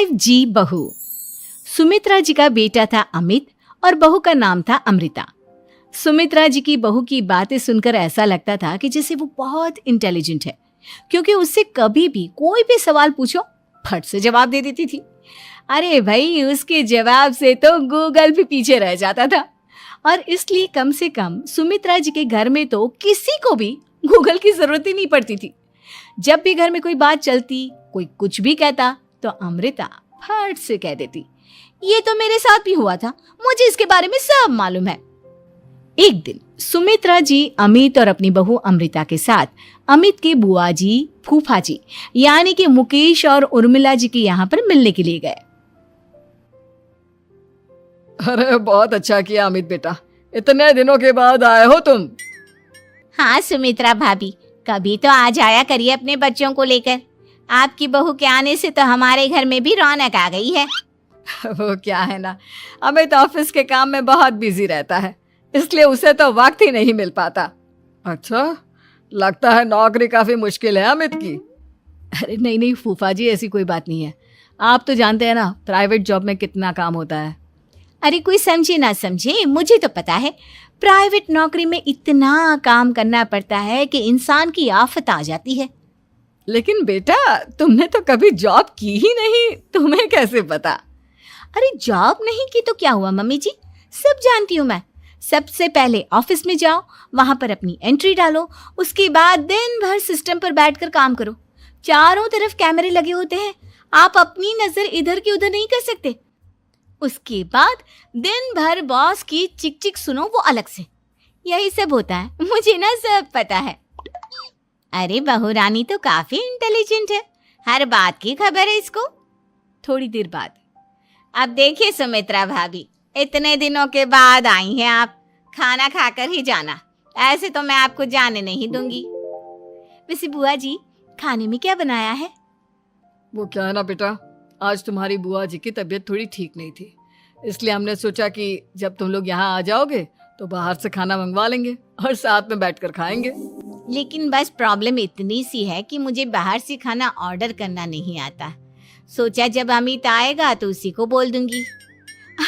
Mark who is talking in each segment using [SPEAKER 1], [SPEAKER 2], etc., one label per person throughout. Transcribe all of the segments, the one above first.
[SPEAKER 1] 5G बहू। सुमित्रा जी का बेटा था अमित और बहू का नाम था अमृता। सुमित्रा जी की बहू की बातें सुनकर ऐसा लगता था कि जैसे वो बहुत इंटेलिजेंट है, क्योंकि उससे कभी भी कोई भी सवाल पूछो फट से जवाब दे देती थी। अरे भाई, उसके जवाब से तो गूगल भी पीछे रह जाता था। और इसलिए कम से कम सुमित्रा जी के घर में तो किसी को भी गूगल की जरूरत ही नहीं पड़ती थी। जब भी घर में कोई बात चलती, कोई कुछ भी कहता, तो अमृता फट से कह देती, ये तो मेरे साथ भी हुआ था, मुझे इसके बारे में सब मालूम है। एक दिन सुमित्रा जी अमित और अपनी बहू अमृता के साथ अमित के बुआ जी, फूफा जी यानी कि मुकेश और उर्मिला जी के यहाँ पर मिलने के लिए गए।
[SPEAKER 2] अरे बहुत अच्छा किया अमित बेटा, इतने दिनों के बाद आए हो तुम।
[SPEAKER 3] हाँ सुमित्रा भाभी, कभी तो आ जाया करिए अपने बच्चों को लेकर। आपकी बहू के आने से तो हमारे घर में भी रौनक आ गई है।
[SPEAKER 2] वो क्या है ना, अमित ऑफिस के काम में बहुत बिजी रहता है, इसलिए उसे तो वक्त ही नहीं मिल पाता। अच्छा, लगता है नौकरी काफी मुश्किल है अमित की।
[SPEAKER 1] अरे नहीं फूफा जी, ऐसी कोई बात नहीं है। आप तो जानते हैं ना प्राइवेट जॉब में कितना काम होता है।
[SPEAKER 3] अरे कोई समझे ना समझे, मुझे तो पता है प्राइवेट नौकरी में इतना काम करना पड़ता है कि इंसान की आफत आ जाती है।
[SPEAKER 2] लेकिन बेटा, तुमने तो कभी जॉब की ही नहीं, तुम्हें कैसे पता?
[SPEAKER 3] अरे जॉब नहीं की तो क्या हुआ मम्मी जी, सब जानती हूँ मैं। सबसे पहले ऑफिस में जाओ, वहां पर अपनी एंट्री डालो, उसके बाद दिन भर सिस्टम पर बैठकर काम करो। चारों तरफ कैमरे लगे होते हैं, आप अपनी नजर इधर की उधर नहीं कर सकते। उसके बाद दिन भर बॉस की चिक चिक सुनो, वो अलग से। यही सब होता है, मुझे ना सब पता है। अरे बहू रानी तो काफी इंटेलिजेंट है, हर बात की खबर है इसको।
[SPEAKER 1] थोड़ी देर बाद,
[SPEAKER 3] अब देखिए सुमित्रा भाभी, इतने दिनों के बाद आई हैं आप, खाना खाकर ही जाना, ऐसे तो मैं आपको जाने नहीं दूंगी।
[SPEAKER 1] वैसे बुआ जी, खाने में क्या बनाया है?
[SPEAKER 2] वो क्या है ना बेटा, आज तुम्हारी बुआ जी की तबीयत थोड़ी ठीक नहीं थी, इसलिए हमने सोचा कि जब तुम लोग यहाँ आ जाओगे तो बाहर से खाना मंगवा लेंगे और साथ में बैठकर खाएंगे।
[SPEAKER 3] लेकिन बस प्रॉब्लम इतनी सी है कि मुझे बाहर से खाना ऑर्डर करना नहीं आता। सोचा जब अमित आएगा तो उसी को बोल दूंगी।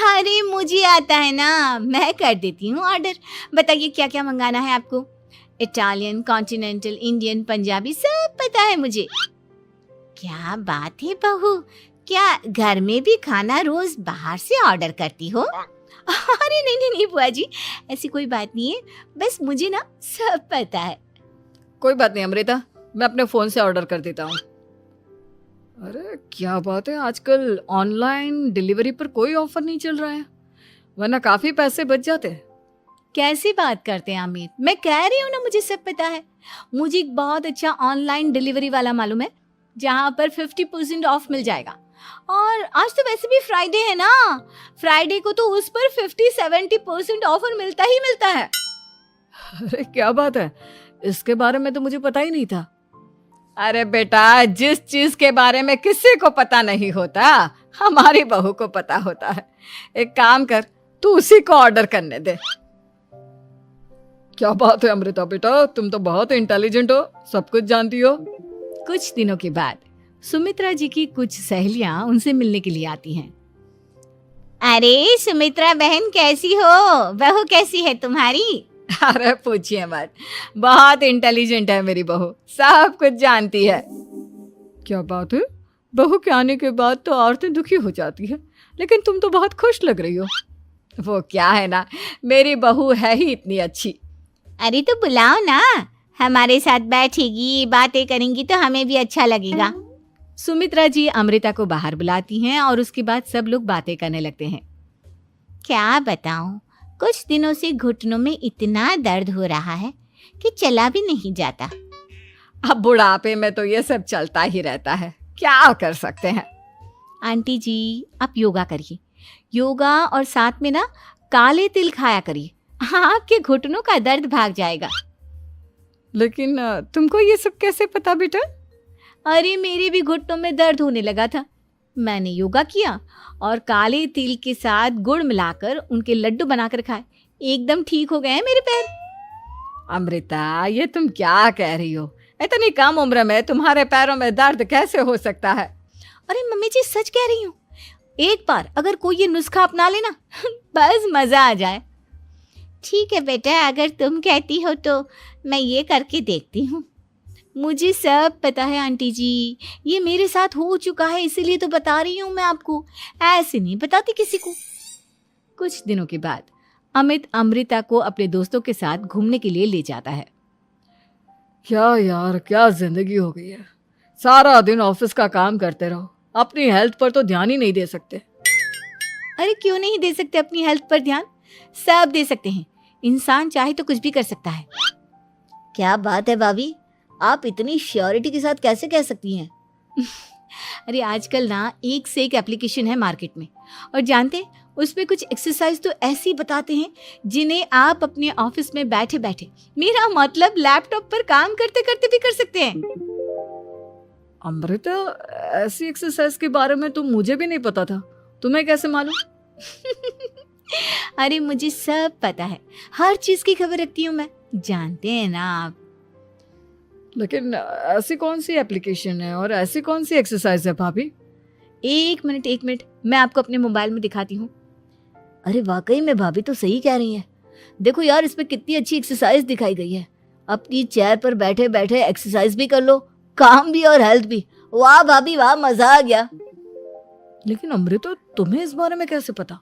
[SPEAKER 3] अरे मुझे आता है ना, मैं कर देती हूँ ऑर्डर। बताइए क्या क्या मंगाना है आपको? इटालियन, कॉन्टिनेंटल, इंडियन, पंजाबी, सब पता है मुझे। क्या बात है बहू, क्या घर में भी खाना रोज बाहर से ऑर्डर करती हो?
[SPEAKER 1] अरे नहीं बुआ जी, ऐसी कोई बात नहीं है, बस मुझे ना सब पता है।
[SPEAKER 2] कोई बात नहीं अमृता, मैं अपने फोन से ऑर्डर कर देता हूँ। अरे क्या बात है, आजकल ऑनलाइन डिलीवरी पर कोई ऑफर नहीं चल रहा है, वरना काफी पैसे बच जाते हैं।
[SPEAKER 1] कैसी बात करते हैं अमित, मैं कह रही हूँ ना मुझे सब पता है। मुझे एक बहुत अच्छा ऑनलाइन डिलीवरी वाला मालूम है, जहाँ पर 50% ऑफ मिल जाएगा। और आज तो वैसे भी फ्राइडे है ना, फ्राइडे को तो उस पर 50-70% ऑफर मिलता ही मिलता है।
[SPEAKER 2] अरे क्या बात है, इसके बारे में तो मुझे पता ही नहीं था। अरे बेटा, जिस चीज के बारे में किसी को पता नहीं होता, हमारी बहू को पता होता है। एक काम कर, तू उसी को ऑर्डर करने दे। क्या बात है अमृता बेटा, तुम तो बहुत इंटेलिजेंट हो, सब कुछ जानती हो।
[SPEAKER 1] कुछ दिनों के बाद सुमित्रा जी की कुछ सहेलियां उनसे मिलने के लिए आती हैं।
[SPEAKER 3] अरे सुमित्रा बहन कैसी हो, बहू कैसी है तुम्हारी?
[SPEAKER 2] अरे पूछिए मत, बहुत इंटेलिजेंट है मेरी बहू, सब कुछ जानती है। क्या बात है, बहू के आने के बाद तो औरतें दुखी हो जाती है, लेकिन तुम तो बहुत खुश लग रही हो। वो क्या है ना, मेरी बहू है ही इतनी अच्छी।
[SPEAKER 3] अरे तो बुलाओ ना, हमारे साथ बैठेगी, बातें करेंगी तो हमें भी अच्छा लगेगा।
[SPEAKER 1] सुमित्रा जी अमृता को बाहर बुलाती हैं और उसके बाद सब लोग बातें करने लगते हैं।
[SPEAKER 3] क्या बताऊं, कुछ दिनों से घुटनों में इतना दर्द हो रहा है कि चला भी नहीं जाता।
[SPEAKER 2] अब बुढ़ापे में तो ये सब चलता ही रहता है, क्या कर सकते हैं।
[SPEAKER 1] आंटी जी, आप योगा करिए, योगा और साथ में ना काले तिल खाया करिए, आपके घुटनों का दर्द भाग जाएगा।
[SPEAKER 2] लेकिन तुमको ये सब कैसे पता बेटा?
[SPEAKER 1] अरे मेरे भी घुटनों में दर्द होने लगा था, मैंने योगा किया और काले तिल के साथ गुड़ मिलाकर उनके लड्डू बनाकर खाए, एकदम ठीक हो गए हैं मेरे पैर।
[SPEAKER 2] अमृता, ये तुम क्या कह रही हो? इतनी कम उम्र में तुम्हारे पैरों में दर्द कैसे हो सकता है?
[SPEAKER 3] अरे मम्मी जी सच कह रही हूँ, एक बार अगर कोई ये नुस्खा अपना लेना बस मजा आ जाए। ठीक है बेटा, अगर तुम कहती हो तो मैं ये करके देखती हूँ। मुझे सब पता है आंटी जी, ये मेरे साथ हो चुका है, इसीलिए तो बता रही हूँ मैं आपको, ऐसे नहीं बताती किसी को।
[SPEAKER 1] कुछ दिनों के बाद अमित अमृता को अपने दोस्तों के साथ घूमने के लिए ले जाता है।
[SPEAKER 2] क्या यार, क्या जिंदगी हो गई है। सारा दिन ऑफिस का काम करते रहो, अपनी हेल्थ पर तो ध्यान ही नहीं दे सकते।
[SPEAKER 3] अरे क्यों नहीं दे सकते अपनी हेल्थ पर ध्यान, सब दे सकते हैं। इंसान चाहे तो कुछ भी कर सकता है। क्या बात है भाभी, आप इतनी श्योरिटी के साथ कैसे कह सकती हैं?
[SPEAKER 1] अरे आजकल ना एक से एक एप्लीकेशन है मार्केट में, और जानते हैं उसमें कुछ एक्सरसाइज तो ऐसी बताते हैं जिन्हें आप अपने ऑफिस में बैठे बैठे, मेरा मतलब लैपटॉप पर काम करते करते भी कर सकते हैं।
[SPEAKER 2] अमृता, ऐसी एक्सरसाइज के बारे में तो मुझे भी नहीं पता था, तुम्हें कैसे मालूम?
[SPEAKER 3] अरे मुझे सब पता है, हर चीज की खबर रखती हूँ मैं, जानते हैं ना आप।
[SPEAKER 2] लेकिन ऐसी कौन सी एप्लीकेशन है और ऐसी कौन सी एक्सरसाइज है भाभी?
[SPEAKER 3] एक मिनट, मैं आपको अपने मोबाइल में दिखाती हूँ। अरे वाकई में भाभी तो सही कह रही हैं। देखो यार, इसमें कितनी अच्छी एक्सरसाइज दिखाई गई है। अपनी चेयर पर बैठे बैठे एक्सरसाइज भी कर लो, काम भी और हेल्थ भी। वाह भाभी वाह, मजा आ गया।
[SPEAKER 2] लेकिन अमृता, तुम्हें इस बारे में कैसे पता?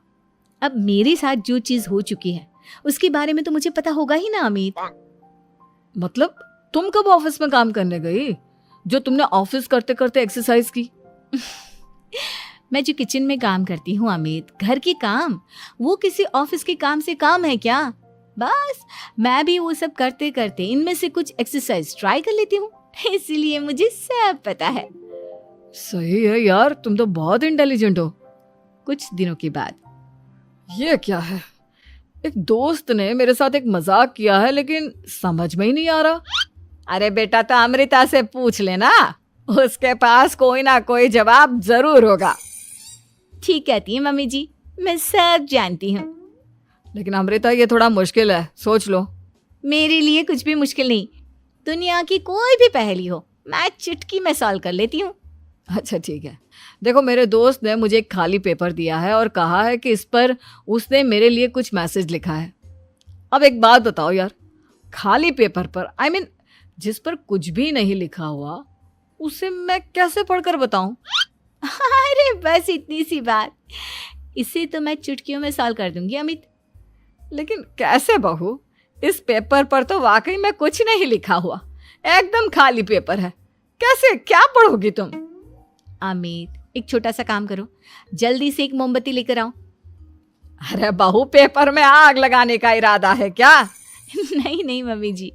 [SPEAKER 1] अब मेरे साथ जो चीज हो चुकी है उसके बारे में तो मुझे पता होगा ही ना अमित।
[SPEAKER 2] मतलब तुम कब ऑफिस में काम करने गई जो तुमने ऑफिस करते करते एक्सरसाइज की?
[SPEAKER 1] मैं जो किचन में काम करती हूँ अमित, घर के काम, वो किसी ऑफिस के काम से काम है क्या? बस मैं भी वो सब करते करते इनमें से कुछ एक्सरसाइज ट्राई कर लेती हूँ, इसीलिए मुझे सब पता है।
[SPEAKER 2] सही है यार, तुम तो बहुत इंटेलिजेंट हो।
[SPEAKER 1] कुछ दिनों के बाद
[SPEAKER 2] ये क्या है, एक दोस्त ने मेरे साथ एक मजाक किया है लेकिन समझ में ही नहीं आ रहा।
[SPEAKER 1] अरे बेटा, तो अमृता से पूछ लेना, उसके पास कोई ना कोई जवाब जरूर होगा।
[SPEAKER 3] ठीक कहती है मम्मी जी, मैं सब जानती हूँ।
[SPEAKER 2] लेकिन अमृता, ये थोड़ा मुश्किल है, सोच लो।
[SPEAKER 3] मेरे लिए कुछ भी मुश्किल नहीं, दुनिया की कोई भी पहेली हो मैं चुटकी में सॉल्व कर लेती हूँ।
[SPEAKER 2] अच्छा ठीक है, देखो मेरे दोस्त ने मुझे एक खाली पेपर दिया है और कहा है कि इस पर उसने मेरे लिए कुछ मैसेज लिखा है। अब एक बात बताओ यार, खाली पेपर पर, आई मीन जिस पर कुछ भी नहीं लिखा हुआ, उसे मैं कैसे पढ़कर बताऊं?
[SPEAKER 3] अरे बस इतनी सी बात, इसे तो मैं चुटकियों में सॉल्व कर दूंगी अमित।
[SPEAKER 2] लेकिन कैसे बहू, इस पेपर पर तो वाकई में कुछ नहीं लिखा हुआ, एकदम खाली पेपर है, कैसे, क्या पढ़ोगी तुम?
[SPEAKER 1] अमित, एक छोटा सा काम करो, जल्दी से एक मोमबत्ती लेकर आओ।
[SPEAKER 2] अरे बहू, पेपर में आग लगाने का इरादा है क्या?
[SPEAKER 1] नहीं मम्मी जी,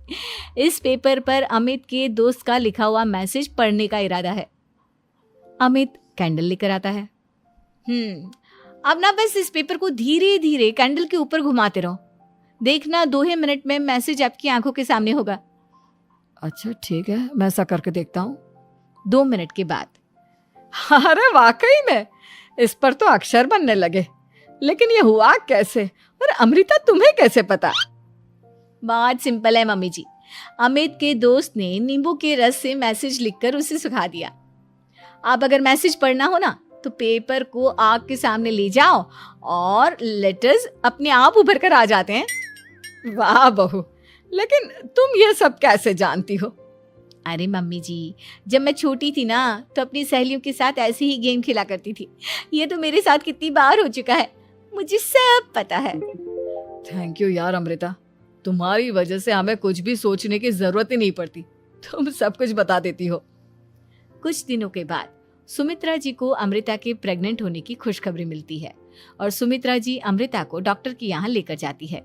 [SPEAKER 1] इस पेपर पर अमित के दोस्त का लिखा हुआ मैसेज पढ़ने का इरादा है। अमित कैंडल लेकर आता है।
[SPEAKER 3] अब ना बस इस पेपर को धीरे धीरे कैंडल के ऊपर घुमाते रहो, देखना 2 ही मिनट में मैसेज आपकी आंखों के सामने होगा।
[SPEAKER 2] अच्छा ठीक है, मैं ऐसा करके देखता हूँ।
[SPEAKER 1] 2 मिनट के बाद,
[SPEAKER 2] अरे वाकई में इस पर तो अक्षर बनने लगे, लेकिन ये हुआ कैसे? और अमृता, तुम्हें कैसे पता?
[SPEAKER 3] बहुत सिंपल है मम्मी जी,
[SPEAKER 1] अमित के दोस्त ने नींबू के रस से मैसेज लिखकर उसे सुखा दिया। आप अगर मैसेज पढ़ना हो ना तो पेपर को आग के सामने ले जाओ और लेटर्स अपने आप उभर कर आ जाते हैं।
[SPEAKER 2] वाह बहू, लेकिन तुम ये सब कैसे जानती हो?
[SPEAKER 1] अरे मम्मी जी, जब मैं छोटी थी ना तो अपनी सहेलियों के साथ ऐसे ही गेम खेला करती थी। ये तो मेरे साथ कितनी बार हो चुका है, मुझे सब पता है।
[SPEAKER 2] थैंक यू यार अमृता, तुम्हारी वजह से हमें कुछ भी सोचने की जरूरत ही नहीं पड़ती, तुम सब कुछ बता देती हो।
[SPEAKER 1] कुछ दिनों के बाद सुमित्रा जी को अमृता के प्रेग्नेंट होने की खुशखबरी मिलती है और सुमित्रा जी अमृता को डॉक्टर के यहाँ लेकर जाती है।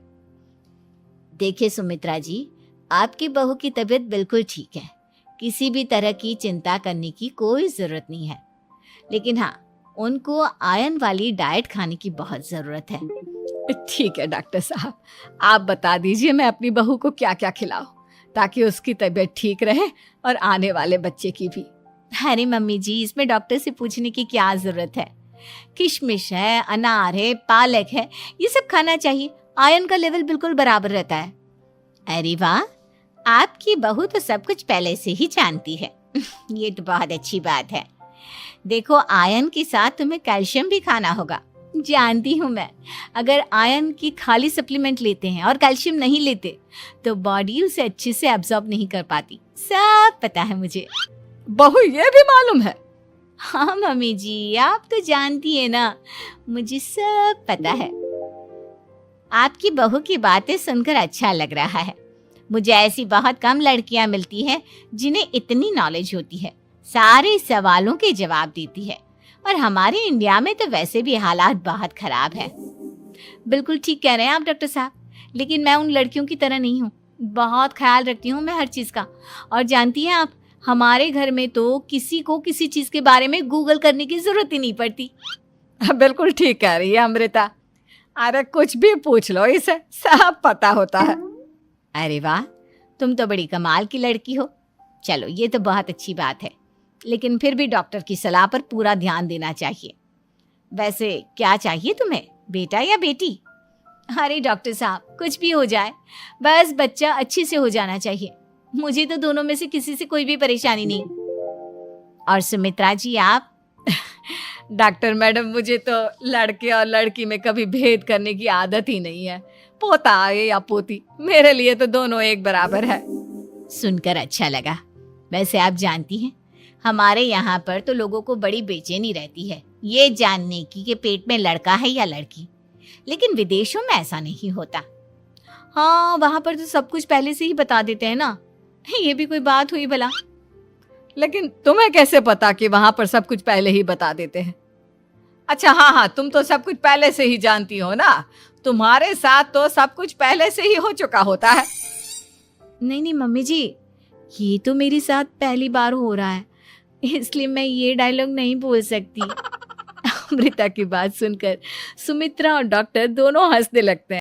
[SPEAKER 3] देखिए सुमित्रा जी, आपकी बहू की तबीयत बिल्कुल ठीक है, किसी भी तरह की चिंता करने की कोई जरूरत नहीं है, लेकिन हाँ, उनको आयरन वाली डाइट खाने की बहुत जरूरत है।
[SPEAKER 2] ठीक है डॉक्टर साहब, आप बता दीजिए मैं अपनी बहू को क्या क्या खिलाऊं ताकि उसकी तबीयत ठीक रहे और आने वाले बच्चे की भी।
[SPEAKER 3] अरे मम्मी जी, इसमें डॉक्टर से पूछने की क्या जरूरत है, किशमिश है, अनार है, पालक है, ये सब खाना चाहिए, आयरन का लेवल बिल्कुल बराबर रहता है। अरे वाह, आपकी बहू तो सब कुछ पहले से ही जानती है। ये तो बहुत अच्छी बात है। देखो, आयरन के साथ तुम्हें कैल्शियम भी खाना होगा। जानती हूँ मैं, अगर आयरन की खाली सप्लीमेंट लेते हैं और कैल्शियम नहीं लेते तो बॉडी उसे अच्छे से एब्जॉर्ब नहीं कर पाती। सब पता है मुझे।
[SPEAKER 2] बहू ये भी मालूम है?
[SPEAKER 3] हाँ मम्मी जी, आप तो जानती है ना, मुझे सब पता है। आपकी बहू की बातें सुनकर अच्छा लग रहा है। मुझे ऐसी बहुत कम लड़कियां मिलती हैं जिन्हें इतनी नॉलेज होती है, सारे सवालों के जवाब देती है। और हमारे इंडिया में तो वैसे भी हालात बहुत खराब है। बिल्कुल ठीक कह रहे हैं आप डॉक्टर साहब, लेकिन मैं उन लड़कियों की तरह नहीं हूँ। बहुत ख्याल रखती हूँ मैं हर चीज़ का। और जानती हैं आप, हमारे घर में तो किसी को किसी चीज़ के बारे में गूगल करने की ज़रूरत ही नहीं पड़ती।
[SPEAKER 2] बिल्कुल ठीक कह रही है अमृता। अरे कुछ भी पूछ लो, इसे सब पता होता है।
[SPEAKER 3] अरे वाह, तुम तो बड़ी कमाल की लड़की हो। चलो, ये तो बहुत अच्छी बात है, लेकिन फिर भी डॉक्टर की सलाह पर पूरा ध्यान देना चाहिए। वैसे क्या चाहिए तुम्हें, बेटा या बेटी? अरे डॉक्टर साहब, कुछ भी हो जाए, बस बच्चा अच्छे से हो जाना चाहिए। मुझे तो दोनों में से किसी से कोई भी परेशानी नहीं। और सुमित्रा जी, आप?
[SPEAKER 2] डॉक्टर मैडम, मुझे तो लड़के और लड़की में कभी भेद करने की आदत ही नहीं है। पोता आए या पोती, मेरे लिए तो दोनों एक बराबर है।
[SPEAKER 3] सुनकर अच्छा लगा। वैसे आप जानती हैं, हमारे यहाँ पर तो लोगों को बड़ी बेचैनी रहती है ये जानने की कि पेट में लड़का है या लड़की, लेकिन विदेशों में ऐसा नहीं होता।
[SPEAKER 1] हाँ, वहाँ पर तो सब कुछ पहले से ही बता देते हैं ना। ये भी कोई बात हुई भला?
[SPEAKER 2] लेकिन तुम्हें कैसे पता कि वहां पर सब कुछ पहले ही बता देते हैं? अच्छा, हाँ, तुम तो सब कुछ पहले से ही जानती हो ना। तुम्हारे साथ तो सब कुछ पहले से ही हो चुका होता है।
[SPEAKER 1] नहीं मम्मी जी, ये तो मेरे साथ पहली बार हो रहा है, इसलिए मैं ये डायलॉग नहीं बोल सकती। अमृता की बात सुनकर सुमित्रा और डॉक्टर दोनों हंसने लगते हैं।